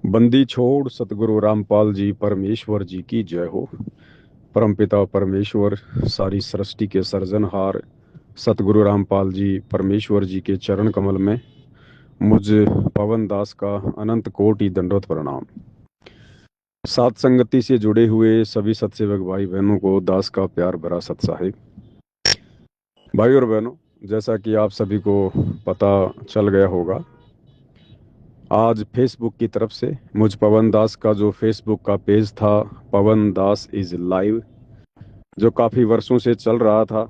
बंदी छोड़ सतगुरु रामपाल जी परमेश्वर जी की जय हो। परमपिता परमेश्वर सारी सृष्टि के सृजनहार सतगुरु रामपाल जी परमेश्वर जी के चरण कमल में मुझ पवन दास का अनंत कोटि दंडवत प्रणाम। सात संगति से जुड़े हुए सभी सत्सेवक भाई बहनों को दास का प्यार भरा सत साहिब। भाई और बहनों, जैसा कि आप सभी को पता चल गया होगा, आज फेसबुक की तरफ से मुझ पवन दास का जो फेसबुक का पेज था, पवन दास इज लाइव, जो काफ़ी वर्षों से चल रहा था,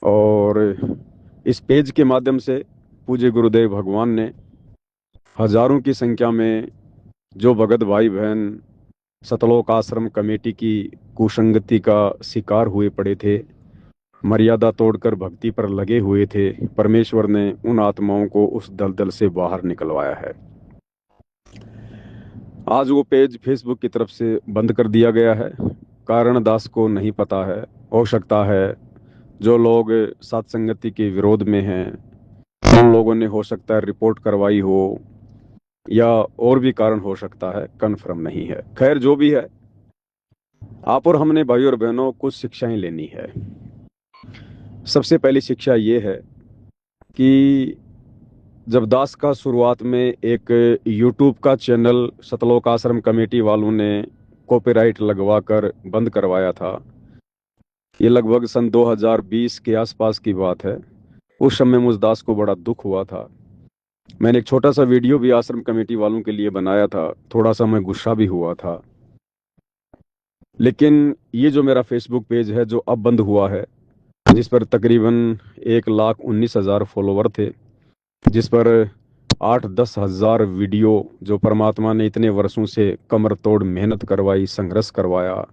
और इस पेज के माध्यम से पूज्य गुरुदेव भगवान ने हजारों की संख्या में जो भगत भाई बहन सतलोक आश्रम कमेटी की कुसंगति का शिकार हुए पड़े थे, मर्यादा तोड़कर भक्ति पर लगे हुए थे, परमेश्वर ने उन आत्माओं को उस दलदल से बाहर निकलवाया है। आज वो पेज फेसबुक की तरफ से बंद कर दिया गया है। कारण दास को नहीं पता है। हो सकता है जो लोग सत्संगति के विरोध में हैं उन लोगों ने हो सकता है रिपोर्ट करवाई हो, या और भी कारण हो सकता है, कन्फर्म नहीं है। खैर, जो भी है, आप और हमने भाई और बहनों कुछ शिक्षाएं लेनी है। सबसे पहली शिक्षा ये है कि जब दास का शुरुआत में एक यूट्यूब का चैनल सतलोक आश्रम कमेटी वालों ने कॉपीराइट लगवा कर बंद करवाया था, ये लगभग सन 2020 के आसपास की बात है। उस समय मुझ दास को बड़ा दुख हुआ था। मैंने एक छोटा सा वीडियो भी आश्रम कमेटी वालों के लिए बनाया था, थोड़ा सा मैं गुस्सा भी हुआ था। लेकिन ये जो मेरा फेसबुक पेज है जो अब बंद हुआ है, जिस पर तकरीबन 1,19,000 फॉलोवर थे, जिस पर 8-10 हज़ार वीडियो जो परमात्मा ने इतने वर्षों से कमर तोड़ मेहनत करवाई, संघर्ष करवाया,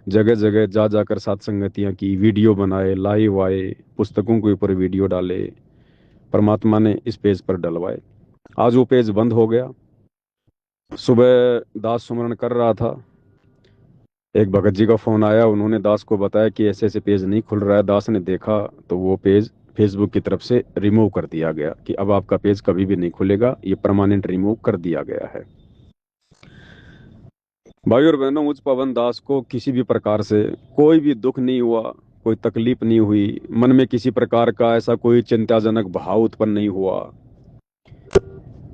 जगह जगह जा जाकर सत्संगतियाँ की, वीडियो बनाए, लाइव आए, पुस्तकों के ऊपर वीडियो डाले, परमात्मा ने इस पेज पर डलवाए। आज वो पेज बंद हो गया। सुबह दास सुमरन कर रहा था, एक भगत जी का फोन आया। उन्होंने दास को बताया कि ऐसे ऐसे पेज नहीं खुल रहा है। दास ने देखा तो वो पेज फेसबुक की तरफ से रिमूव कर दिया गया कि अब आपका पेज कभी भी नहीं खुलेगा, ये परमानेंट रिमूव कर दिया गया है। भाई और बहनों, मुझ पवन दास को किसी भी प्रकार से कोई भी दुख नहीं हुआ, कोई तकलीफ नहीं हुई, मन में किसी प्रकार का ऐसा कोई चिंताजनक भाव उत्पन्न नहीं हुआ।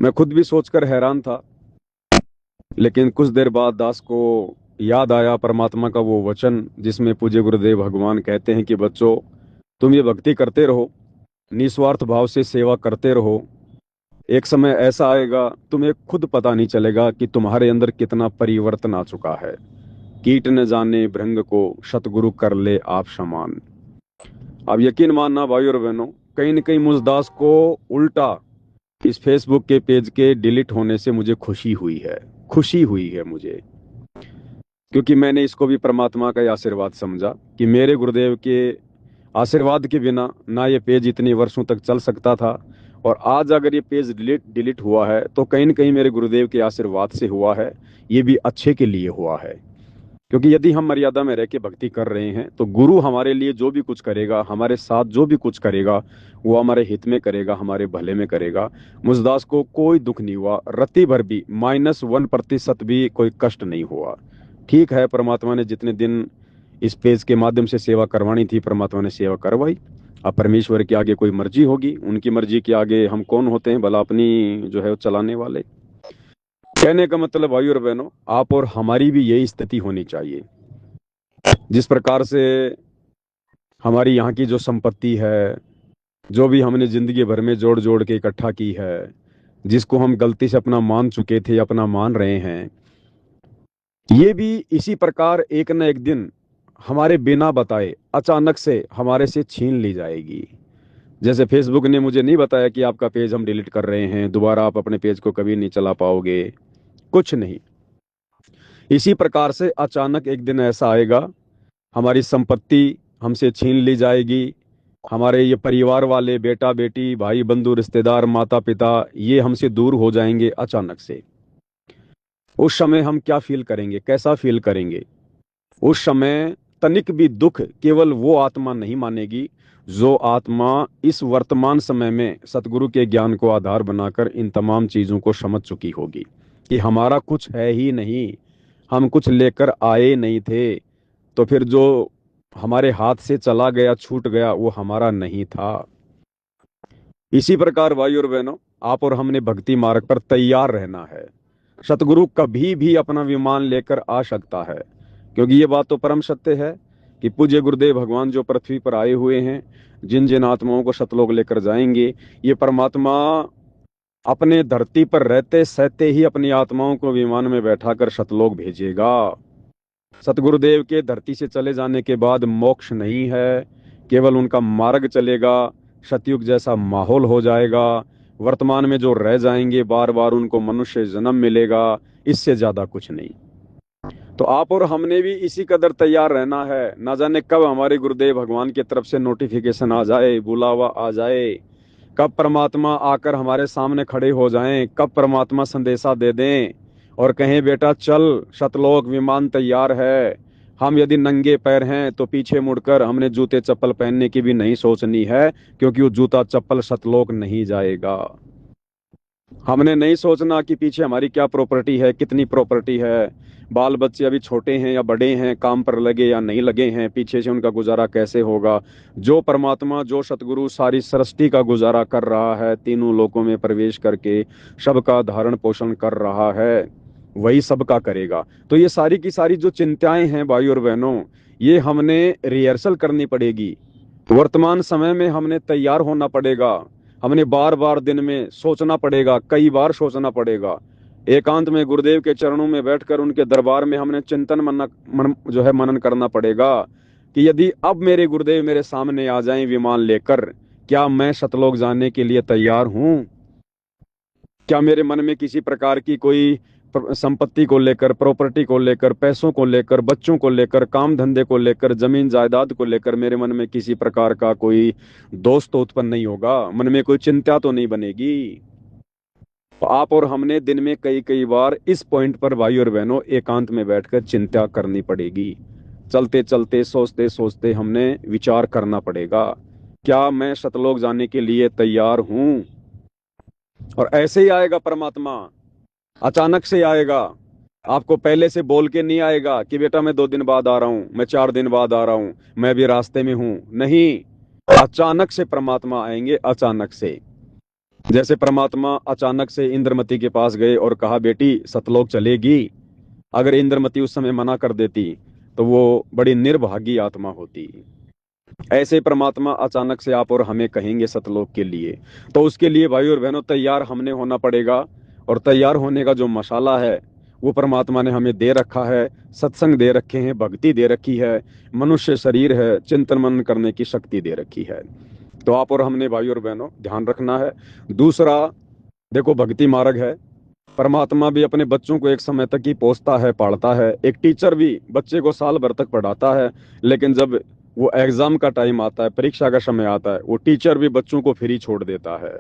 मैं खुद भी सोचकर हैरान था। लेकिन कुछ देर बाद दास को याद आया परमात्मा का वो वचन, जिसमें पूज्य गुरुदेव भगवान कहते हैं कि बच्चों, तुम ये भक्ति करते रहो, निस्वार्थ भाव से सेवा करते रहो। एक समय ऐसा आएगा तुम्हें खुद पता नहीं चलेगा कि तुम्हारे अंदर कितना परिवर्तन आ चुका है। कीट न जाने भृंग को, सतगुरु कर ले आप समान। अब यकीन मानना भाई और बहनों, कहीं न कहीं मुझ दास को उल्टा इस फेसबुक के पेज के डिलीट होने से मुझे खुशी हुई है। खुशी हुई है मुझे, क्योंकि मैंने इसको भी परमात्मा का ही आशीर्वाद समझा कि मेरे गुरुदेव के आशीर्वाद के बिना ना ये पेज इतने वर्षों तक चल सकता था। और आज अगर ये पेज डिलीट हुआ है तो कहीं न कहीं मेरे गुरुदेव के आशीर्वाद से हुआ है। ये भी अच्छे के लिए हुआ है, क्योंकि यदि हम मर्यादा में रह के भक्ति कर रहे हैं तो गुरु हमारे लिए जो भी कुछ करेगा, हमारे साथ जो भी कुछ करेगा, वो हमारे हित में करेगा, हमारे भले में करेगा। मुझदास को कोई दुख नहीं हुआ, रत्ती भर भी -1% भी कोई कष्ट नहीं हुआ। ठीक है, परमात्मा ने जितने दिन इस पेज के माध्यम से सेवा करवानी थी, परमात्मा ने सेवा करवाई। अब परमेश्वर के आगे कोई मर्जी होगी, उनकी मर्जी के आगे हम कौन होते हैं, भला अपनी जो है वो चलाने वाले। कहने का मतलब भाई और बहनों, आप और हमारी भी यही स्थिति होनी चाहिए। जिस प्रकार से हमारी यहाँ की जो संपत्ति है, जो भी हमने जिंदगी भर में जोड़ जोड़ के इकट्ठा की है, जिसको हम गलती से अपना मान चुके थे, अपना मान रहे हैं, ये भी इसी प्रकार एक न एक दिन हमारे बिना बताए अचानक से हमारे से छीन ली जाएगी। जैसे फेसबुक ने मुझे नहीं बताया कि आपका पेज हम डिलीट कर रहे हैं, दोबारा आप अपने पेज को कभी नहीं चला पाओगे, कुछ नहीं। इसी प्रकार से अचानक एक दिन ऐसा आएगा, हमारी संपत्ति हमसे छीन ली जाएगी। हमारे ये परिवार वाले, बेटा बेटी, भाई बंधु, रिश्तेदार, माता पिता, ये हमसे दूर हो जाएंगे अचानक से। उस समय हम क्या फील करेंगे, कैसा फील करेंगे? उस समय तनिक भी दुख केवल वो आत्मा नहीं मानेगी जो आत्मा इस वर्तमान समय में सतगुरु के ज्ञान को आधार बनाकर इन तमाम चीजों को समझ चुकी होगी। कि हमारा कुछ है ही नहीं, हम कुछ लेकर आए नहीं थे, तो फिर जो हमारे हाथ से चला गया, छूट गया, वो हमारा नहीं था। इसी प्रकार भाई और बहनों, आप और हमने भक्ति मार्ग पर तैयार रहना है। सतगुरु कभी भी अपना विमान लेकर आ सकता है, क्योंकि ये बात तो परम सत्य है कि पूज्य गुरुदेव भगवान जो पृथ्वी पर आए हुए हैं, जिन जिन आत्माओं को सतलोक लेकर जाएंगे, ये परमात्मा अपने धरती पर रहते सहते ही अपनी आत्माओं को विमान में बैठाकर सतलोक भेजेगा। सतगुरुदेव के धरती से चले जाने के बाद मोक्ष नहीं है, केवल उनका मार्ग चलेगा। सतयुग जैसा माहौल हो जाएगा। वर्तमान में जो रह जाएंगे, बार बार उनको मनुष्य जन्म मिलेगा, इससे ज्यादा कुछ नहीं। तो आप और हमने भी इसी कदर तैयार रहना है। ना जाने कब हमारे गुरुदेव भगवान की तरफ से नोटिफिकेशन आ जाए, बुलावा आ जाए, कब परमात्मा आकर हमारे सामने खड़े हो जाएं, कब परमात्मा संदेशा दे दें और कहें बेटा चल, सतलोक विमान तैयार है। हम यदि नंगे पैर हैं तो पीछे मुड़कर हमने जूते चप्पल पहनने की भी नहीं सोचनी है, क्योंकि वो जूता चप्पल सतलोक नहीं जाएगा। हमने नहीं सोचना कि पीछे हमारी क्या प्रॉपर्टी है, कितनी प्रॉपर्टी है, बाल बच्चे अभी छोटे हैं या बड़े हैं, काम पर लगे या नहीं लगे हैं, पीछे से उनका गुजारा कैसे होगा। जो परमात्मा, जो सतगुरु सारी सृष्टि का गुजारा कर रहा है, तीनों लोकों में प्रवेश करके सबका धारण पोषण कर रहा है, वही सबका करेगा। तो ये सारी की सारी जो चिंताएं हैं भाई और बहनों, ये हमने रिहर्सल करनी पड़ेगी। वर्तमान समय में हमने तैयार होना पड़ेगा। हमने बार बार दिन में सोचना पड़ेगा, कई बार सोचना पड़ेगा। एकांत में गुरुदेव के चरणों में बैठकर उनके दरबार में हमने चिंतन जो है मनन करना पड़ेगा कि यदि अब मेरे गुरुदेव मेरे सामने आ जाएं विमान लेकर, क्या मैं सतलोक जाने के लिए तैयार हूं? क्या मेरे मन में किसी प्रकार की कोई संपत्ति को लेकर, प्रॉपर्टी को लेकर, पैसों को लेकर, बच्चों को लेकर, काम धंधे को लेकर, जमीन जायदाद को लेकर मेरे मन में किसी प्रकार का कोई दोष तो उत्पन्न नहीं होगा? मन में कोई चिंता तो नहीं बनेगी? तो आप और हमने दिन में कई कई बार इस पॉइंट पर भाई और बहनों एकांत में बैठकर चिंता करनी पड़ेगी। चलते चलते, सोचते सोचते हमने विचार करना पड़ेगा, क्या मैं सतलोक जाने के लिए तैयार हूं? और ऐसे ही आएगा परमात्मा, अचानक से आएगा। आपको पहले से बोल के नहीं आएगा कि बेटा मैं 2 दिन बाद आ रहा हूं, मैं 4 दिन बाद आ रहा हूं, मैं भी रास्ते में हूं। नहीं, अचानक से परमात्मा आएंगे, अचानक से। जैसे परमात्मा अचानक से इंद्रमती के पास गए और कहा बेटी सतलोक चलेगी। अगर इंद्रमती उस समय मना कर देती तो वो बड़ी निर्भागी आत्मा होती। ऐसे परमात्मा अचानक से आप और हमें कहेंगे सतलोक के लिए। तो उसके लिए भाई और बहनों तैयार हमने होना पड़ेगा। और तैयार होने का जो मसाला है वो परमात्मा ने हमें दे रखा है। सत्संग दे रखे हैं, भक्ति दे रखी है, मनुष्य शरीर है, चिंतन मनन करने की शक्ति दे रखी है। तो आप और हमने भाई और बहनों ध्यान रखना है। दूसरा, देखो भक्ति मार्ग है। परमात्मा भी अपने बच्चों को एक समय तक ही पोसता है, पालता है। एक टीचर भी बच्चे को साल भर तक पढ़ाता है, लेकिन जब वो एग्जाम का टाइम आता है, परीक्षा का समय आता है, वो टीचर भी बच्चों को फ्री छोड़ देता है।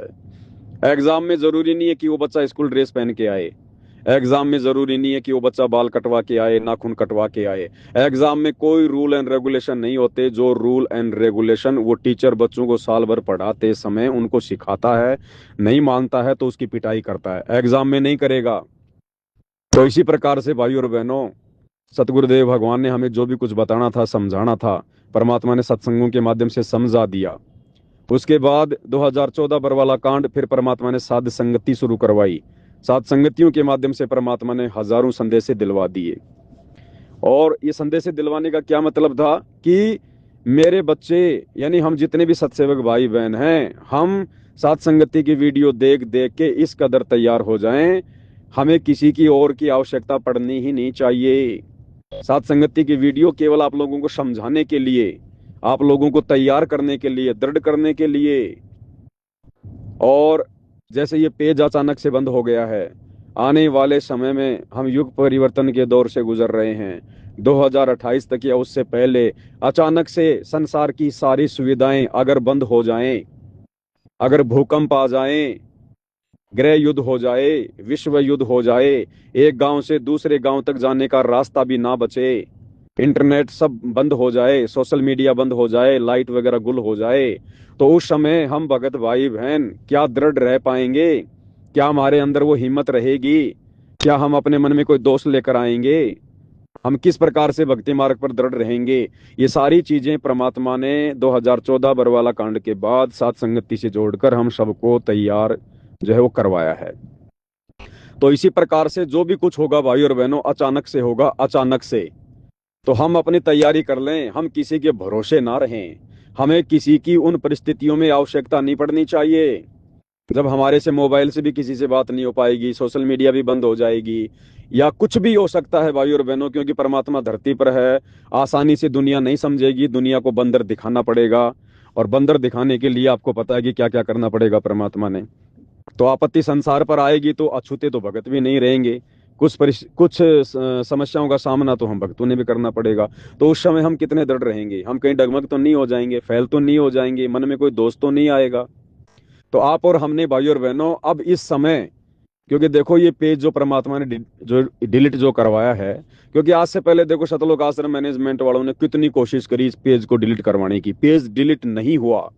एग्जाम में जरूरी नहीं है कि वो बच्चा स्कूल ड्रेस पहन के आए। एग्जाम में जरूरी नहीं है कि वो बच्चा बाल कटवा के आए, नाखून कटवा के आए। एग्जाम में कोई रूल एंड रेगुलेशन नहीं होते। जो रूल एंड रेगुलेशन वो टीचर बच्चों को साल भर पढ़ाते समय उनको सिखाता है, नहीं मानता है तो उसकी पिटाई करता है, एग्जाम में नहीं करेगा। तो इसी प्रकार से भाई और बहनों, सतगुरुदेव भगवान ने हमें जो भी कुछ बताना था, समझाना था, परमात्मा ने सत्संगों के माध्यम से समझा दिया। उसके बाद 2014 बरवाला कांड, फिर परमात्मा ने साध संगति शुरू करवाई। साध संगतियों के माध्यम से परमात्मा ने हजारों संदेशे दिलवा दिए। और ये संदेशे दिलवाने का क्या मतलब था कि मेरे बच्चे, यानी हम जितने भी सत्सेवक भाई बहन हैं, हम साध संगति की वीडियो देख देख के इस कदर तैयार हो जाएं, हमें किसी की और की आवश्यकता पड़नी ही नहीं चाहिए। साध संगति की वीडियो केवल आप लोगों को समझाने के लिए, आप लोगों को तैयार करने के लिए, दृढ़ करने के लिए। और जैसे ये पेज अचानक से बंद हो गया है, आने वाले समय में हम युग परिवर्तन के दौर से गुजर रहे हैं। 2028 तक या उससे पहले अचानक से संसार की सारी सुविधाएं अगर बंद हो जाएं, अगर भूकंप आ जाएं, गृह युद्ध हो जाए, विश्व युद्ध हो जाए, एक गांव से दूसरे गांव तक जाने का रास्ता भी ना बचे, इंटरनेट सब बंद हो जाए, सोशल मीडिया बंद हो जाए, लाइट वगैरह गुल हो जाए, तो उस समय हम भगत भाई बहन क्या दृढ़ रह पाएंगे? क्या हमारे अंदर वो हिम्मत रहेगी क्या हम अपने मन में कोई दोष लेकर आएंगे? हम किस प्रकार से भक्ति मार्ग पर दृढ़ रहेंगे? ये सारी चीजें परमात्मा ने 2014 बरवाला कांड के बाद सात संगति से जोड़कर हम सबको तैयार जो है वो करवाया है। तो इसी प्रकार से जो भी कुछ होगा भाई और बहनों, अचानक से होगा, अचानक से। तो हम अपनी तैयारी कर लें, हम किसी के भरोसे ना रहें। हमें किसी की उन परिस्थितियों में आवश्यकता नहीं पड़नी चाहिए जब हमारे से मोबाइल से भी किसी से बात नहीं हो पाएगी, सोशल मीडिया भी बंद हो जाएगी, या कुछ भी हो सकता है भाई और बहनों, क्योंकि परमात्मा धरती पर है। आसानी से दुनिया नहीं समझेगी, दुनिया को बंदर दिखाना पड़ेगा। और बंदर दिखाने के लिए आपको पता है कि क्या क्या करना पड़ेगा परमात्मा ने। तो आपत्ति संसार पर आएगी तो अछूते तो भगत भी नहीं रहेंगे। समस्याओं का सामना तो हम भक्तों ने भी करना पड़ेगा। तो उस समय हम कितने दृढ़ रहेंगे? हम कहीं डगमग तो नहीं हो जाएंगे, फैल तो नहीं हो जाएंगे, मन में कोई दोष तो नहीं आएगा? तो आप और हमने भाई और बहनों अब इस समय, क्योंकि देखो ये पेज जो परमात्मा ने जो डिलीट जो करवाया है, क्योंकि आज से पहले देखो शतलोक आश्रम मैनेजमेंट वालों ने कितनी कोशिश करी इस पेज को डिलीट करवाने की, पेज डिलीट नहीं हुआ।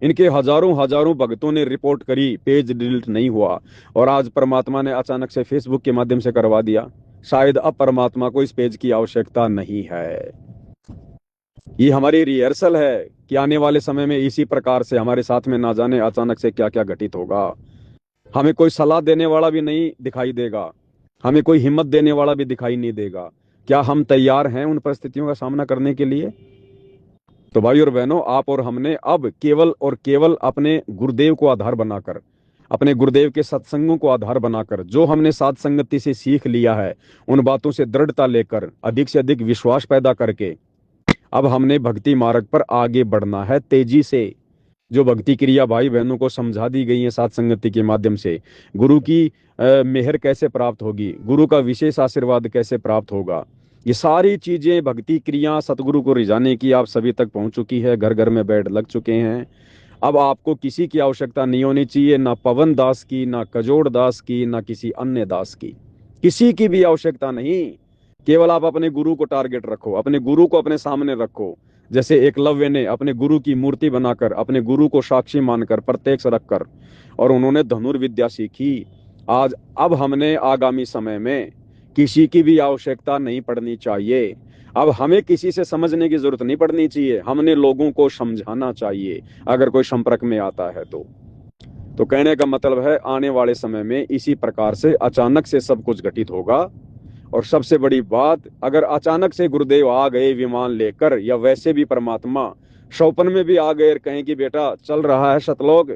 इनके हजारों हजारों भक्तों ने रिपोर्ट करी, पेज डिलीट नहीं हुआ। और आज परमात्मा ने अचानक से फेसबुक के माध्यम से करवा दिया। शायद अब परमात्मा को इस पेज की आवश्यकता नहीं है। ये हमारी रिहर्सल है कि आने वाले समय में इसी प्रकार से हमारे साथ में ना जाने अचानक से क्या क्या घटित होगा। हमें कोई सलाह देने वाला भी नहीं दिखाई देगा, हमें कोई हिम्मत देने वाला भी दिखाई नहीं देगा। क्या हम तैयार हैं उन परिस्थितियों का सामना करने के लिए? तो भाई और बहनों, आप और हमने अब केवल और केवल अपने गुरुदेव को आधार बनाकर, अपने गुरुदेव के सत्संगों को आधार बनाकर, जो हमने साध संगति से सीख लिया है, उन बातों से दृढ़ता लेकर, अधिक से अधिक विश्वास पैदा करके अब हमने भक्ति मार्ग पर आगे बढ़ना है तेजी से। जो भक्ति क्रिया भाई बहनों को समझा दी गई है सात संगति के माध्यम से, गुरु की मेहर कैसे प्राप्त होगी, गुरु का विशेष आशीर्वाद कैसे प्राप्त होगा, ये सारी चीजें भक्ति क्रिया सतगुरु को रिझाने की आप सभी तक पहुंच चुकी है, घर घर में बैठ लग चुके हैं। अब आपको किसी की आवश्यकता नहीं होनी चाहिए, ना पवन दास की, ना कजोड़ दास की, ना किसी अन्य दास की, किसी की भी आवश्यकता नहीं। केवल आप अपने गुरु को टारगेट रखो, अपने गुरु को अपने सामने रखो। जैसे एकलव्य ने अपने गुरु की मूर्ति बनाकर, अपने गुरु को साक्षी मानकर, प्रत्यक्ष रखकर, और उन्होंने धनुर्विद्या सीखी। आज अब हमने आगामी समय में किसी की भी आवश्यकता नहीं पड़नी चाहिए। अब हमें किसी से समझने की जरूरत नहीं पड़नी चाहिए, हमने लोगों को समझाना चाहिए अगर कोई संपर्क में आता है तो कहने का मतलब है आने वाले समय में इसी प्रकार से अचानक से सब कुछ घटित होगा। और सबसे बड़ी बात, अगर अचानक से गुरुदेव आ गए विमान लेकर, या वैसे भी परमात्मा स्वप्न में भी आ गए और कहें कि बेटा चल रहा है सतलोक,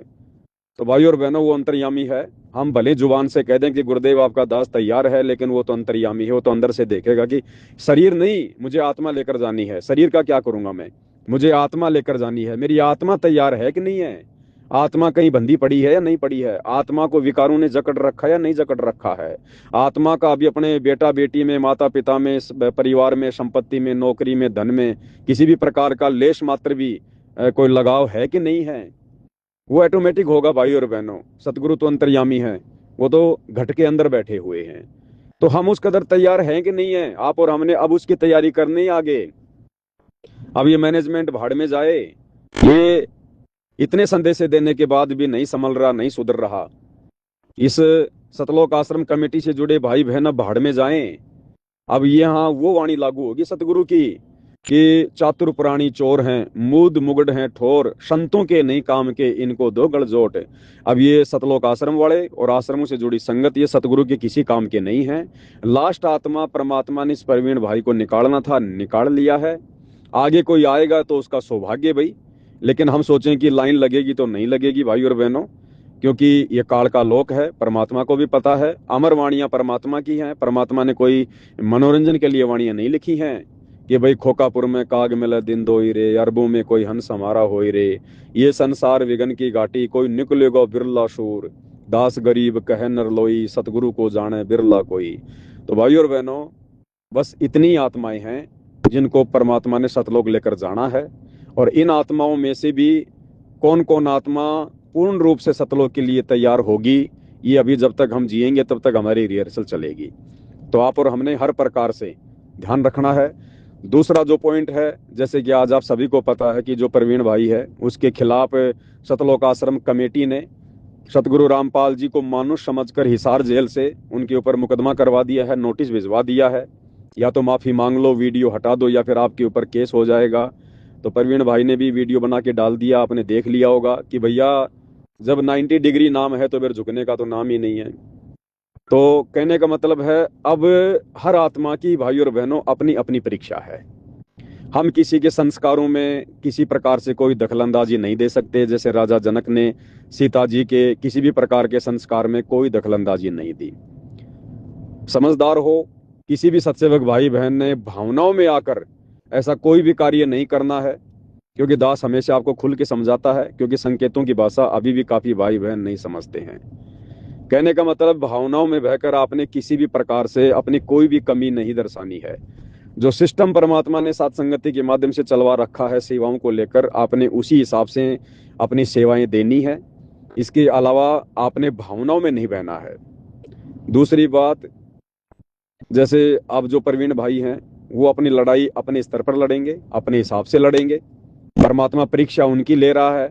तो भाई और बहनों वो अंतर्यामी है। हम भले जुबान से कह दें कि गुरुदेव आपका दास तैयार है, लेकिन वो तो अंतर्यामी है, वो तो अंदर से देखेगा कि शरीर नहीं, मुझे आत्मा लेकर जानी है। शरीर का क्या करूंगा मैं, मुझे आत्मा लेकर जानी है। मेरी आत्मा तैयार है कि नहीं है? आत्मा कहीं बंधी पड़ी है या नहीं पड़ी है? आत्मा को विकारों ने जकड़ रखा है या नहीं जकड़ रखा है? आत्मा का अभी अपने बेटा बेटी में, माता पिता में, परिवार में, संपत्ति में, नौकरी में, धन में किसी भी प्रकार का लेश मात्र भी कोई लगाव है कि नहीं है? वो ऑटोमेटिक होगा भाई और बहनों। सतगुरु तो अंतर्यामी है, वो तो घट के अंदर बैठे हुए हैं। तो हम उस कदर तैयार हैं कि नहीं है? आप और हमने अब उसकी तैयारी करनी है आगे। अब ये मैनेजमेंट भाड़ में जाए, ये इतने संदेश देने के बाद भी नहीं संभल रहा, नहीं सुधर रहा। इस सतलोक आश्रम कमेटी से जुड़े भाई बहन अब भाड़ में जाएं। अब यहाँ वो वाणी लागू होगी सतगुरु की कि चातुर प्राणी चोर हैं, मूद मुगड़ हैं ठोर, संतों के नहीं काम के, इनको दो गलजोट। अब ये सतलोक आश्रम वाले और आश्रमों से जुड़ी संगत ये सतगुरु के किसी काम के नहीं है। लास्ट आत्मा परमात्मा ने इस प्रवीण भाई को निकालना था, निकाल लिया है। आगे कोई आएगा तो उसका सौभाग्य भाई, लेकिन हम सोचें कि लाइन लगेगी तो नहीं लगेगी भाई और बहनों, क्योंकि ये काल का लोक है। परमात्मा को भी पता है, अमर वाणियां परमात्मा की हैं। परमात्मा ने कोई मनोरंजन के लिए वाणियां नहीं लिखी हैं कि भाई खोकापुर में काग मिले दिन दोई रे, अरबों में कोई हंस हमारा होई रे, ये संसार विघन की घाटी, कोई निकलेगा बिरला शूर, दास गरीब कह नर लोई, सतगुरु को जाने बिरला कोई। तो भाई और बहनों, बस इतनी आत्माएं हैं जिनको परमात्मा ने सतलोक लेकर जाना है। और इन आत्माओं में से भी कौन कौन आत्मा पूर्ण रूप से सतलोक के लिए तैयार होगी, ये अभी जब तक हम जिएंगे तब तक हमारी रिहर्सल चलेगी। तो आप और हमने हर प्रकार से ध्यान रखना है। दूसरा जो पॉइंट है, जैसे कि आज आप सभी को पता है कि जो प्रवीण भाई है उसके खिलाफ सतलोक आश्रम कमेटी ने सतगुरु रामपाल जी को मानुष समझकर हिसार जेल से उनके ऊपर मुकदमा करवा दिया है, नोटिस भिजवा दिया है, या तो माफी मांग लो, वीडियो हटा दो, या फिर आपके ऊपर केस हो जाएगा। तो प्रवीण भाई ने भी वीडियो बना के डाल दिया, आपने देख लिया होगा कि भैया जब 90 डिग्री नाम है तो फिर झुकने का तो नाम ही नहीं है। तो कहने का मतलब है, अब हर आत्मा की भाई और बहनों अपनी अपनी परीक्षा है। हम किसी के संस्कारों में किसी प्रकार से कोई दखलंदाजी नहीं दे सकते। जैसे राजा जनक ने सीता जी के किसी भी प्रकार के संस्कार में कोई दखलंदाजी नहीं दी। समझदार हो, किसी भी सत्सेवक भाई बहन ने भावनाओं में आकर ऐसा कोई भी कार्य नहीं करना है, क्योंकि दास हमेशा आपको खुल के समझाता है, क्योंकि संकेतों की भाषा अभी भी काफी भाई बहन नहीं समझते हैं। कहने का मतलब, भावनाओं में बहकर आपने किसी भी प्रकार से अपनी कोई भी कमी नहीं दर्शानी है। जो सिस्टम परमात्मा ने साथ संगति के माध्यम से चलवा रखा है सेवाओं को लेकर, आपने उसी हिसाब से अपनी सेवाएं देनी है। इसके अलावा आपने भावनाओं में नहीं बहना है। दूसरी बात, जैसे अब जो प्रवीण भाई हैं, वो अपनी लड़ाई अपने स्तर पर लड़ेंगे, अपने हिसाब से लड़ेंगे। परमात्मा परीक्षा उनकी ले रहा है,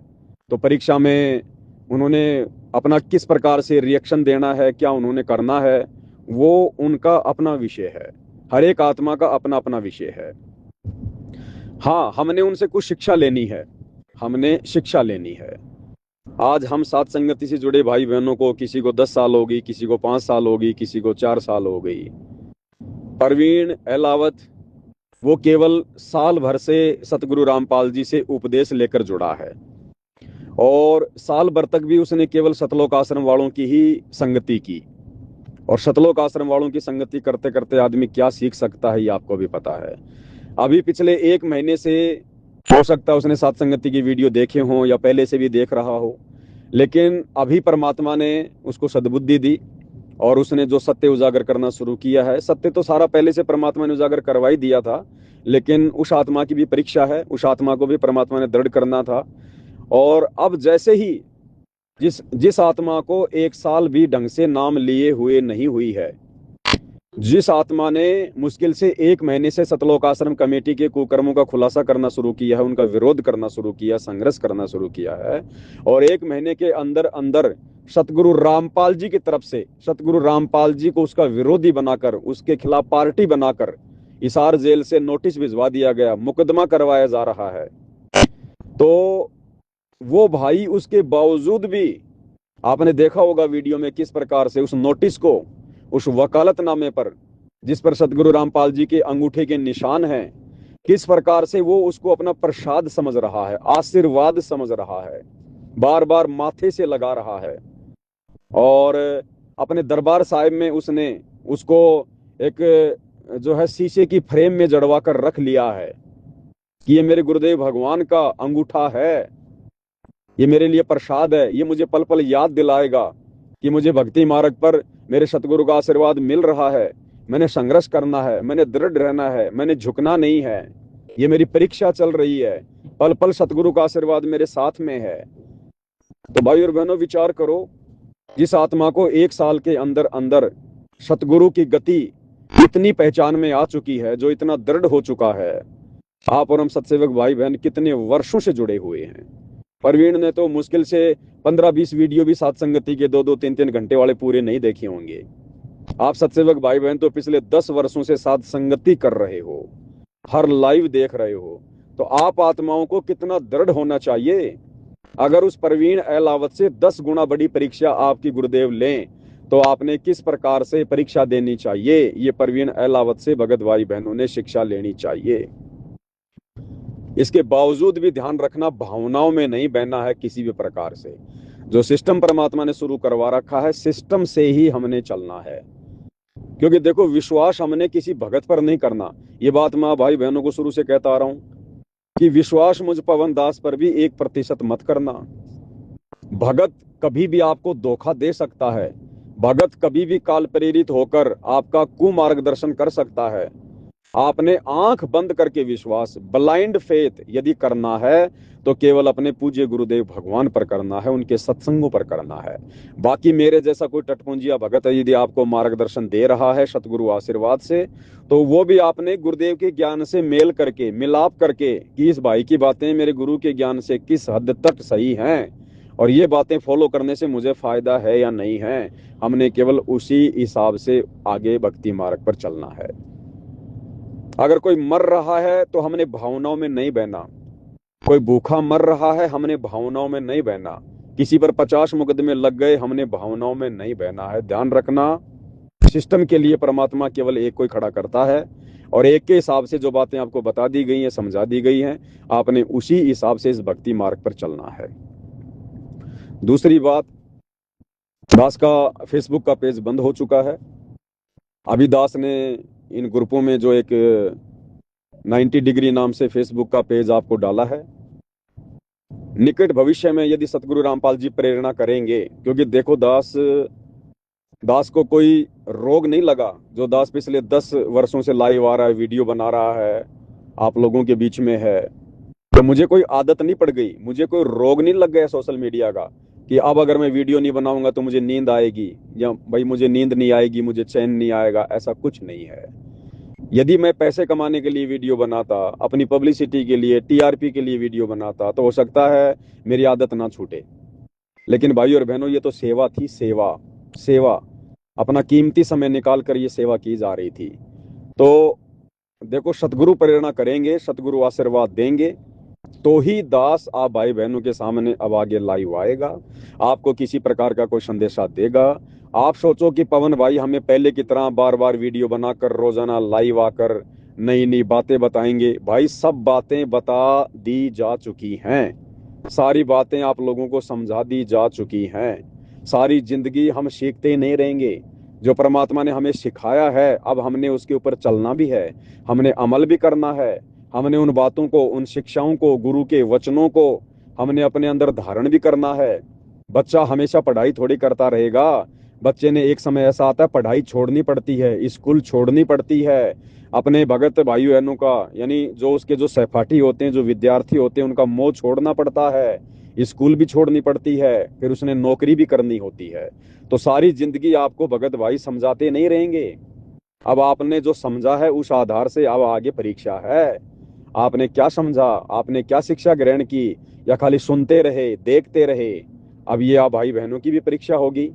तो परीक्षा में उन्होंने अपना किस प्रकार से रिएक्शन देना है, क्या उन्होंने करना है, वो उनका अपना विषय है। हर एक आत्मा का अपना अपना विषय है। हाँ, हमने उनसे कुछ शिक्षा लेनी है, हमने शिक्षा लेनी है। आज हम साथ संगति से जुड़े भाई बहनों को, किसी को 10 साल होगी, किसी को 5 साल होगी, किसी को 4 साल हो गई। परवीन अहलावत वो केवल साल भर से सतगुरु रामपाल जी से उपदेश लेकर जुड़ा है, और साल भर तक भी उसने केवल सतलोक आश्रम वालों की ही संगति की। और सतलोक आश्रम वालों की संगति करते करते आदमी क्या सीख सकता है, ये आपको भी पता है। अभी पिछले 1 महीने से हो सकता है उसने साथ संगति की वीडियो देखे हों, या पहले से भी देख रहा हो, लेकिन अभी परमात्मा ने उसको सद्बुद्धि दी और उसने जो सत्य उजागर करना शुरू किया है। सत्य तो सारा पहले से परमात्मा ने उजागर करवा ही दिया था, लेकिन उस आत्मा की भी परीक्षा है, उस आत्मा को भी परमात्मा ने दृढ़ करना था। और अब जैसे ही जिस जिस आत्मा को 1 साल भी ढंग से नाम लिए हुए नहीं हुई है, जिस आत्मा ने मुश्किल से 1 महीने से सतलोक आश्रम कमेटी के कुकर्मों का खुलासा करना शुरू किया है, उनका विरोध करना शुरू किया, संघर्ष करना शुरू किया है, और 1 महीने के अंदर अंदर सतगुरु रामपाल जी की तरफ से सतगुरु रामपाल जी को उसका विरोधी बनाकर, उसके खिलाफ पार्टी बनाकर हिसार जेल से नोटिस भिजवा दिया गया, मुकदमा करवाया जा रहा है। तो वो भाई उसके बावजूद भी, आपने देखा होगा वीडियो में किस प्रकार से उस नोटिस को, उस वकालतनामे पर जिस पर सतगुरु रामपाल जी के अंगूठे के निशान हैं, किस प्रकार से वो उसको अपना प्रसाद समझ रहा है, आशीर्वाद समझ रहा है, बार बार माथे से लगा रहा है। और अपने दरबार साहिब में उसने उसको एक जो है शीशे की फ्रेम में जड़वा कर रख लिया है कि ये मेरे गुरुदेव भगवान का अंगूठा है, ये मेरे लिए प्रसाद है, ये मुझे पल पल याद दिलाएगा कि मुझे भक्ति मार्ग पर मेरे सतगुरु का आशीर्वाद मिल रहा है, मैंने संघर्ष करना है, मैंने दृढ़ रहना है, मैंने झुकना नहीं है, ये मेरी परीक्षा चल रही है, पल पल सतगुरु का आशीर्वाद मेरे साथ में है। तो भाई और बहनों, विचार करो, जिस आत्मा को 1 साल के अंदर अंदर सतगुरु की गति इतनी पहचान में आ चुकी है, जो इतना दृढ़ हो चुका है, आप और हम सत्सेवक भाई बहन कितने वर्षों से जुड़े हुए हैं। प्रवीण ने तो मुश्किल से 15-20 वीडियो भी साथ संगति के 2-2, 3-3 घंटे वाले पूरे नहीं देखे होंगे। आप सत्सेवक भाई बहन तो पिछले 10 वर्षों से साथ संगति कर रहे हो, हर लाइव देख रहे हो, तो आप आत्माओं को कितना दृढ़ होना चाहिए। अगर उस प्रवीण अहलावत से 10 गुना बड़ी परीक्षा आपकी गुरुदेव लें, तो आपने किस प्रकार से परीक्षा देनी चाहिए, ये प्रवीण अहलावत से भगत भाई बहनों ने शिक्षा लेनी चाहिए। इसके बावजूद भी ध्यान रखना, भावनाओं में नहीं बहना है किसी भी प्रकार से। जो सिस्टम परमात्मा ने शुरू करवा रखा है, सिस्टम से ही हमने चलना है। क्योंकि देखो, विश्वास हमने किसी भगत पर नहीं करना। ये बात मैं भाई बहनों को शुरू से कहता आ रहा हूं कि विश्वास मुझ पवन दास पर भी 1% मत करना। भगत कभी भी आपको धोखा दे सकता है, भगत कभी भी काल प्रेरित होकर आपका कुमार्गदर्शन कर सकता है। आपने आंख बंद करके विश्वास, ब्लाइंड फेथ यदि करना है, तो केवल अपने पूज्य गुरुदेव भगवान पर करना है, उनके सत्संगों पर करना है। बाकी मेरे जैसा कोई टटपुंजिया भगत यदि आपको मार्गदर्शन दे रहा है सतगुरु आशीर्वाद से, तो वो भी आपने गुरुदेव के ज्ञान से मेल करके, मिलाप करके, कि इस भाई की बातें मेरे गुरु के ज्ञान से किस हद तक सही हैं, और ये बातें फॉलो करने से मुझे फायदा है या नहीं है, हमने केवल उसी हिसाब से आगे भक्ति मार्ग पर चलना है। अगर कोई मर रहा है तो हमने भावनाओं में नहीं बहना, कोई भूखा मर रहा है हमने भावनाओं में नहीं बहना, किसी पर 50 मुकदमे लग गए हमने भावनाओं में नहीं बहना है। ध्यान रखना, सिस्टम के लिए परमात्मा केवल एक कोई खड़ा करता है, और एक के हिसाब से जो बातें आपको बता दी गई हैं, समझा दी गई हैं, आपने उसी हिसाब से इस भक्ति मार्ग पर चलना है। दूसरी बात, दास का फेसबुक का पेज बंद हो चुका है। अभी दास ने इन ग्रुपों में जो एक 90 डिग्री नाम से फेसबुक का पेज आपको डाला है, निकट भविष्य में यदि सतगुरु रामपाल जी प्रेरणा करेंगे, क्योंकि देखो दास को कोई रोग नहीं लगा, जो दास पिछले 10 वर्षों से लाइव आ रहा है, वीडियो बना रहा है, आप लोगों के बीच में है, तो मुझे कोई आदत नहीं पड़ गई, मुझे कोई रोग नहीं लग गया सोशल मीडिया का कि अब अगर मैं वीडियो नहीं बनाऊंगा तो मुझे नींद आएगी, या भाई मुझे नींद नहीं आएगी, मुझे चैन नहीं आएगा। ऐसा कुछ नहीं है। यदि मैं पैसे कमाने के लिए वीडियो बनाता, अपनी पब्लिसिटी के लिए, टीआरपी के लिए वीडियो बनाता, तो हो सकता है मेरी आदत ना छूटे। लेकिन भाई और बहनों, ये तो सेवा थी, सेवा सेवा अपना कीमती समय निकाल कर ये सेवा की जा रही थी। तो देखो, सतगुरु प्रेरणा करेंगे, सतगुरु आशीर्वाद देंगे, तो ही दास आप भाई बहनों के सामने अब आगे लाइव आएगा, आपको किसी प्रकार का कोई संदेशा देगा। आप सोचो कि पवन भाई हमें पहले की तरह बार बार वीडियो बनाकर रोजाना लाइव आकर नई नई बातें बताएंगे। भाई सब बातें बता दी जा चुकी हैं, सारी बातें आप लोगों को समझा दी जा चुकी हैं। सारी जिंदगी हम सीखते ही नहीं रहेंगे। जो परमात्मा ने हमें सिखाया है, अब हमने उसके ऊपर चलना भी है, हमने अमल भी करना है, हमने उन बातों को, उन शिक्षाओं को, गुरु के वचनों को हमने अपने अंदर धारण भी करना है। बच्चा हमेशा पढ़ाई थोड़ी करता रहेगा। बच्चे ने एक समय ऐसा आता है पढ़ाई छोड़नी पड़ती है, स्कूल छोड़नी पड़ती है, अपने भगत भाइयों बहनों का, यानी जो उसके जो सहपाठी होते हैं, जो विद्यार्थी होते हैं, उनका मोह छोड़ना पड़ता है, स्कूल भी छोड़नी पड़ती है, फिर उसने नौकरी भी करनी होती है। तो सारी जिंदगी आपको भगत भाई समझाते नहीं रहेंगे। अब आपने जो समझा है उस आधार से अब आगे परीक्षा है। आपने क्या समझा, आपने क्या शिक्षा ग्रहण की, या खाली सुनते रहे, देखते रहे? अब ये आप भाई बहनों की भी परीक्षा होगी।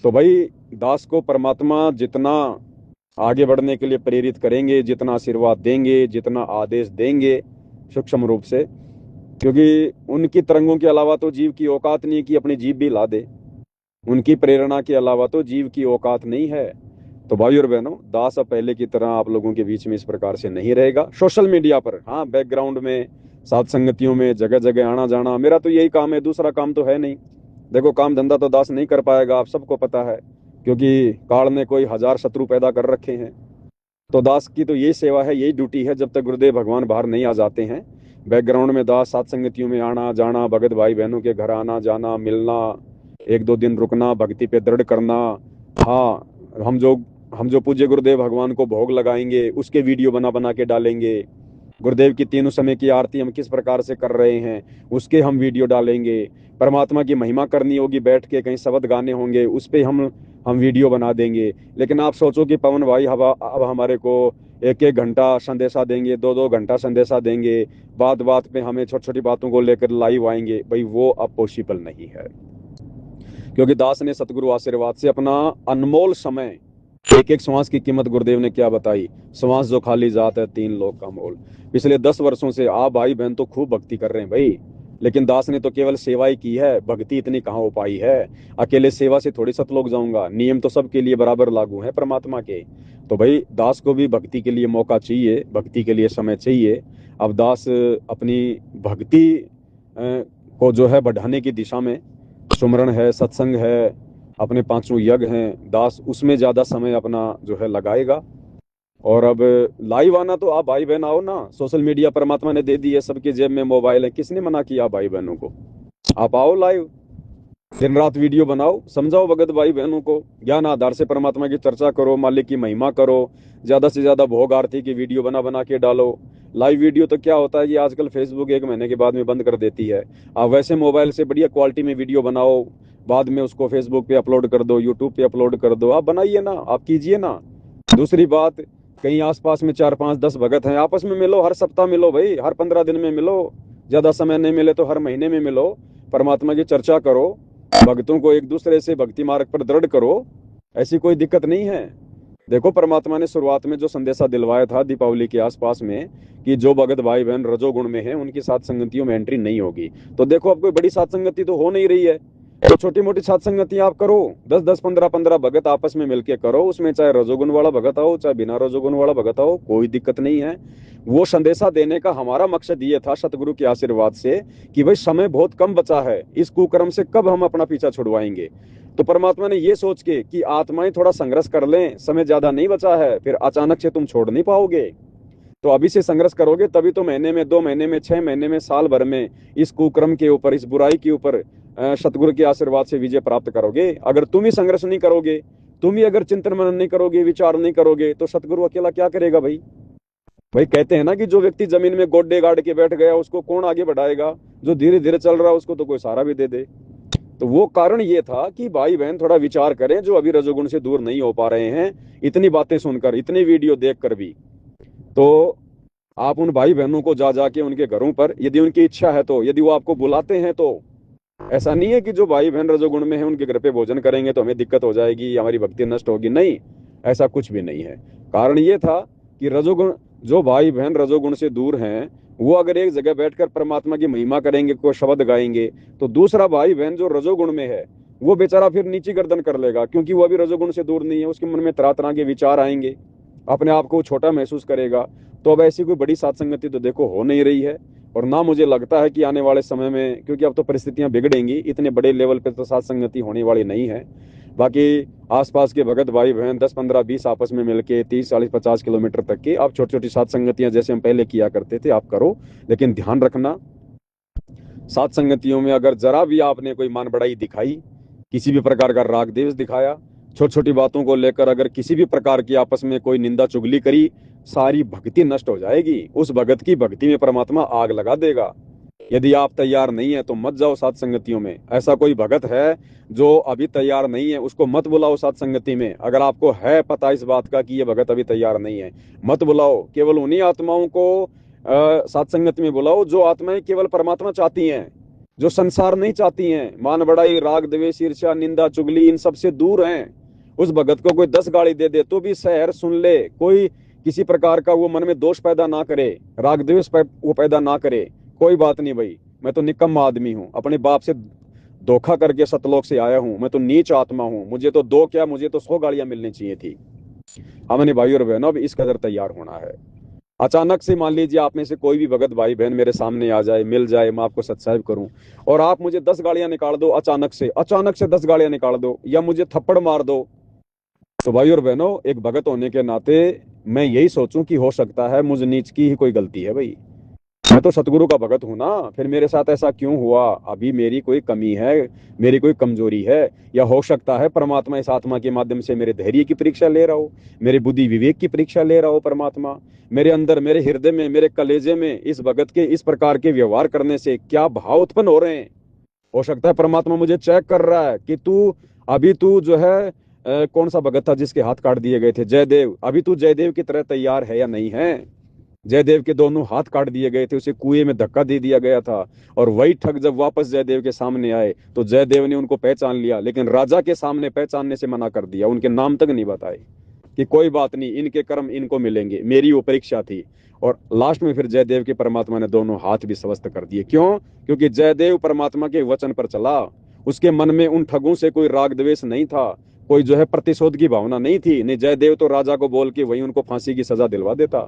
तो भाई, दास को परमात्मा जितना आगे बढ़ने के लिए प्रेरित करेंगे, जितना आशीर्वाद देंगे, जितना आदेश देंगे सूक्ष्म रूप से, क्योंकि उनकी तरंगों के अलावा तो जीव की औकात नहीं कि अपनी जीभ भी ला दे, उनकी प्रेरणा के अलावा तो जीव की औकात नहीं है। तो भाई और बहनों, दास अब पहले की तरह आप लोगों के बीच में इस प्रकार से नहीं रहेगा। सोशल मीडिया पर, हाँ, बैकग्राउंड में, साथ संगतियों में, जगह जगह आना जाना, मेरा तो यही काम है, दूसरा काम तो है नहीं। देखो, काम धंधा तो दास नहीं कर पाएगा, आप सबको पता है, क्योंकि काल ने कोई 1000 शत्रु पैदा कर रखे हैं। तो दास की तो यही सेवा है, यही ड्यूटी है, जब तक गुरुदेव भगवान बाहर नहीं आ जाते हैं। बैकग्राउंड में दास साथ संगतियों में आना जाना, भगत भाई बहनों के घर आना जाना, मिलना, 1-2 दिन रुकना, भक्ति पे दृढ़ करना। हाँ, हम जो पूज्य गुरुदेव भगवान को भोग लगाएंगे उसके वीडियो बना बना के डालेंगे। गुरुदेव की तीनों समय की आरती हम किस प्रकार से कर रहे हैं उसके हम वीडियो डालेंगे। परमात्मा की महिमा करनी होगी, बैठ के कहीं शब्द गाने होंगे, उस पे हम वीडियो बना देंगे। लेकिन आप सोचो कि पवन भाई अब हमारे को 1-1 घंटा संदेशा देंगे, 2-2 घंटा संदेशा देंगे, बात बात पे हमें छोटी छोटी बातों को लेकर लाइव आएंगे, भाई वो अब पॉसिबल नहीं है। क्योंकि दास ने सतगुरु आशीर्वाद से अपना अनमोल समय, एक एक श्वास की कीमत गुरुदेव ने क्या बताई, श्वास जो खाली जात है 3 लोग का मोल। पिछले 10 वर्षों से आप भाई बहन तो खूब भक्ति कर रहे हैं भाई, लेकिन दास ने तो केवल सेवा ही की है, भक्ति इतनी कहाँ हो पाई है। अकेले सेवा से थोड़ी सतलोक जाऊंगा, नियम तो सबके लिए बराबर लागू है परमात्मा के। तो भाई, दास को भी भक्ति के लिए मौका चाहिए, भक्ति के लिए समय चाहिए। अब दास अपनी भक्ति को जो है बढ़ाने की दिशा में, सुमरण है, सत्संग है, अपने 5 यज्ञ हैं, दास उसमें ज्यादा समय अपना जो है लगाएगा। और अब लाइव आना तो आप भाई बहन आओ ना, सोशल मीडिया परमात्मा ने दे दी है, सबके जेब में मोबाइल है, किसने मना किया भाई बहनों को? आप आओ लाइव, दिन रात वीडियो बनाओ, समझाओ भगत भाई बहनों को, ज्ञान आधार से परमात्मा की चर्चा करो, मालिक की महिमा करो, ज्यादा से ज्यादा भोग आरती की वीडियो बना बना के डालो। लाइव वीडियो तो क्या होता है कि आजकल फेसबुक 1 महीने के बाद में बंद कर देती है। आप वैसे मोबाइल से बढ़िया क्वालिटी में वीडियो बनाओ, बाद में उसको फेसबुक पे अपलोड कर दो, यूट्यूब पे अपलोड कर दो, आप बनाइए ना, आप कीजिए ना। दूसरी बात, कहीं आसपास में 4-5-10 भगत हैं, आपस में मिलो, हर सप्ताह मिलो भाई, हर 15 दिन में मिलो, ज्यादा समय नहीं मिले तो हर महीने में मिलो। परमात्मा की चर्चा करो, भक्तों को एक दूसरे से भक्ति मार्ग पर दृढ़ करो, ऐसी कोई दिक्कत नहीं है। देखो परमात्मा ने शुरुआत में जो संदेशा दिलवाया था दीपावली के आसपास में कि जो भगत भाई बहन रजोगुण में है उनकी सात संगतियों में एंट्री नहीं होगी। तो देखो अब कोई बड़ी सात संगति तो हो नहीं रही है, तो छोटी मोटी सात संगति आप करो, 10-10, 15-15 भगत आपस में मिलके करो, उसमें चाहे रजोगुण वाला भगत आओ चाहे बिना रजोगुण वाला भगत आओ, कोई दिक्कत नहीं है। वो संदेशा देने का हमारा मकसद ये था सतगुरु के आशीर्वाद से कि भाई समय बहुत कम बचा है, इस कुकर्म से कब हम अपना पीछा छुड़वाएंगे। तो परमात्मा ने ये सोच के कि आत्माएं थोड़ा संघर्ष कर लें, समय ज्यादा नहीं बचा है, फिर अचानक से तुम छोड़ नहीं पाओगे, तो अभी से संघर्ष करोगे तभी तो महीने में, 2 महीने में, 6 महीने में, साल भर में इस कुकर्म के ऊपर, इस बुराई के ऊपर सतगुरु के आशीर्वाद से विजय प्राप्त करोगे। अगर तुम ही संघर्ष नहीं करोगे, तुम ही अगर चिंतन मनन नहीं करोगे, विचार नहीं करोगे, तो सतगुरु अकेला क्या करेगा भाई। भाई कहते हैं ना कि जो व्यक्ति जमीन में गोड्डे गाड़ के बैठ गया उसको कौन आगे बढ़ाएगा, जो धीरे धीरे चल रहा है उसको तो कोई सहारा भी दे दे। तो वो कारण ये था कि भाई बहन थोड़ा विचार करें, जो अभी रजोगुण से दूर नहीं हो पा रहे हैं, इतनी बातें सुनकर, इतनी वीडियो देखकर भी, तो आप उन भाई बहनों को जा जाके उनके घरों पर, यदि उनकी इच्छा है तो, यदि वो आपको बुलाते हैं तो, ऐसा नहीं है कि जो भाई बहन रजोगुण में है उनके घर पे भोजन करेंगे तो हमें दिक्कत हो जाएगी, हमारी भक्ति नष्ट होगी, नहीं, ऐसा कुछ भी नहीं है। कारण ये था कि रजोगुण, जो भाई बहन रजोगुण से दूर हैं, वो अगर एक जगह बैठकर परमात्मा की महिमा करेंगे, कोई शब्द गाएंगे, तो दूसरा भाई बहन जो रजोगुण में है वो बेचारा फिर नीची गर्दन कर लेगा, क्योंकि वो अभी रजोगुण से दूर नहीं है, उसके मन में तरह तरह के विचार आएंगे, अपने आप को छोटा महसूस करेगा। तो अब ऐसी कोई बड़ी सात्संगति तो देखो हो नहीं रही है, और ना मुझे लगता है कि आने वाले समय में, क्योंकि अब तो परिस्थितियां बिगड़ेंगी, इतने बड़े लेवल पे तो सात्संगति होने वाली नहीं है। बाकी आसपास के भगत भाई बहन 10-15-20 आपस में मिलके 30-40-50 किलोमीटर तक की आप छोटी छोटी सात्संगतियां जैसे हम पहले किया करते थे आप करो, लेकिन ध्यान रखना सात्संगतियों में अगर जरा भी आपने कोई मान बढ़ाई दिखाई, किसी भी प्रकार का राग द्वेष दिखाया, छोटी छोटी बातों को लेकर अगर किसी भी प्रकार की आपस में कोई निंदा चुगली करी, सारी भक्ति नष्ट हो जाएगी। उस भगत की भक्ति में परमात्मा आग लगा देगा। यदि आप तैयार नहीं है तो मत जाओ सात्संगतियों में। ऐसा कोई भगत है जो अभी तैयार नहीं है, उसको मत बुलाओ सात्संगति में। अगर आपको है पता इस बात का कि ये भगत अभी तैयार नहीं है, मत बुलाओ। केवल उन्हीं आत्माओं को सत्संगत में बुलाओ जो आत्माएं केवल परमात्मा चाहती हैं, जो संसार नहीं चाहती हैं, मान बढ़ाई, राग द्वेष, ईर्ष्या, निंदा चुगली, इन सब से दूर हैं। उस भगत को कोई 10 गाली दे दे तो भी सहर सुन ले, कोई किसी प्रकार का वो मन में दोष पैदा ना करे, राग द्वेष वो पैदा ना करे, कोई बात नहीं भाई, मैं तो निकम्मा आदमी हूँ, अपने बाप से धोखा करके सतलोक से आया हूँ, मैं तो नीच आत्मा हूँ, मुझे तो 2 क्या, मुझे तो 100 गालियां मिलनी चाहिए थी। हमने भाई और बहनों अब इस कदर तैयार होना है। अचानक से मान लीजिए आप में से कोई भी भगत भाई बहन मेरे सामने आ जाए, मिल जाए, मैं आपको सत्संग करूं और आप मुझे 10 गालियां निकाल दो, अचानक से 10 गालियां निकाल दो या मुझे थप्पड़ मार दो, तो भाई और बहनों एक भगत होने के नाते मैं यही सोचूं कि हो सकता है मुझ नीच की ही कोई गलती है भाई, मैं तो सतगुरु का भगत हूं ना, फिर मेरे साथ ऐसा क्यों हुआ, अभी मेरी कोई कमी है, मेरी कोई कमजोरी है, या हो सकता है परमात्मा इस आत्मा के माध्यम से मेरे धैर्य की परीक्षा ले रहा हो, मेरे बुद्धि विवेक की परीक्षा ले रहा हो परमात्मा, मेरे अंदर, मेरे हृदय में, मेरे कलेजे में इस भगत के इस प्रकार के व्यवहार करने से क्या भाव उत्पन्न हो रहे हैं। हो सकता है परमात्मा मुझे चेक कर रहा है कि तू जो है कौन सा भगत था जिसके हाथ काट दिए गए थे, जयदेव, अभी तू जयदेव की तरह तैयार है या नहीं है। जयदेव के दोनों हाथ काट दिए गए थे, उसे कुएं में धक्का दे दिया गया था, और वही ठग जब वापस जयदेव के सामने आए तो जयदेव ने उनको पहचान लिया, लेकिन राजा के सामने पहचानने से मना कर दिया, उनके नाम तक नहीं बताए कि कोई बात नहीं, इनके कर्म इनको मिलेंगे, मेरी वो परीक्षा थी। और लास्ट में फिर जयदेव के परमात्मा ने दोनों हाथ भी स्वस्थ कर दिए। क्यों? क्योंकि जयदेव परमात्मा के वचन पर चला, उसके मन में उन ठगों से कोई राग द्वेष नहीं था, कोई जो है प्रतिशोध की भावना नहीं थी। नहीं, जयदेव तो राजा को बोल के वही उनको फांसी की सजा दिलवा देता।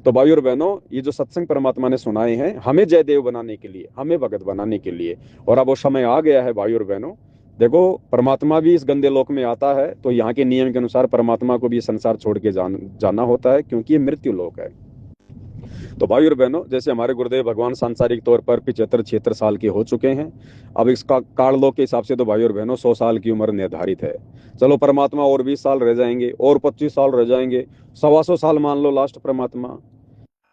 तो भाई और बहनों, ये जो सत्संग परमात्मा ने सुनाए हैं हमें जयदेव बनाने के लिए, हमें भगत बनाने के लिए, और अब वो समय आ गया है भाई और बहनों। देखो परमात्मा भी इस गंदे लोक में आता है तो यहाँ के नियम के अनुसार परमात्मा को भी संसार छोड़ के जाना होता है, क्योंकि ये मृत्यु लोक है। तो भाई और बहनों, जैसे हमारे गुरुदेव भगवान सांसारिक तौर पर 75-76 साल के हो चुके हैं, अब इसका काल लोक के हिसाब से तो भाई और बहनों 100 साल की उम्र निर्धारित है। चलो परमात्मा और 20 साल रह जाएंगे, और 25 साल रह जाएंगे, 125 साल मान लो लास्ट परमात्मा।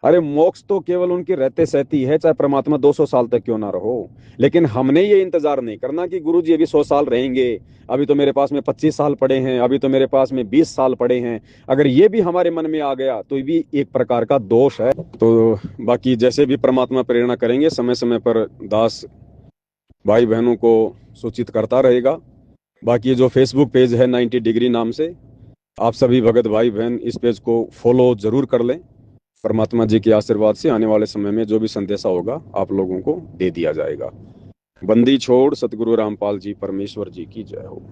अरे मोक्ष तो केवल उनकी रहते सहती है, चाहे परमात्मा 200 साल तक क्यों ना रहो। लेकिन हमने ये इंतजार नहीं करना कि गुरु जी अभी 100 साल रहेंगे, अभी तो मेरे पास में 25 साल पड़े हैं, अभी तो मेरे पास में 20 साल पड़े हैं। अगर ये भी हमारे मन में आ गया तो ये भी एक प्रकार का दोष है। तो बाकी जैसे भी परमात्मा प्रेरणा करेंगे, समय समय पर दास भाई बहनों को सूचित करता रहेगा। बाकी ये जो फेसबुक पेज है 90 डिग्री नाम से, आप सभी भगत भाई बहन इस पेज को फॉलो जरूर कर लें। परमात्मा जी के आशीर्वाद से आने वाले समय में जो भी संदेशा होगा आप लोगों को दे दिया जाएगा। बंदी छोड़ सतगुरु रामपाल जी परमेश्वर जी की जय हो।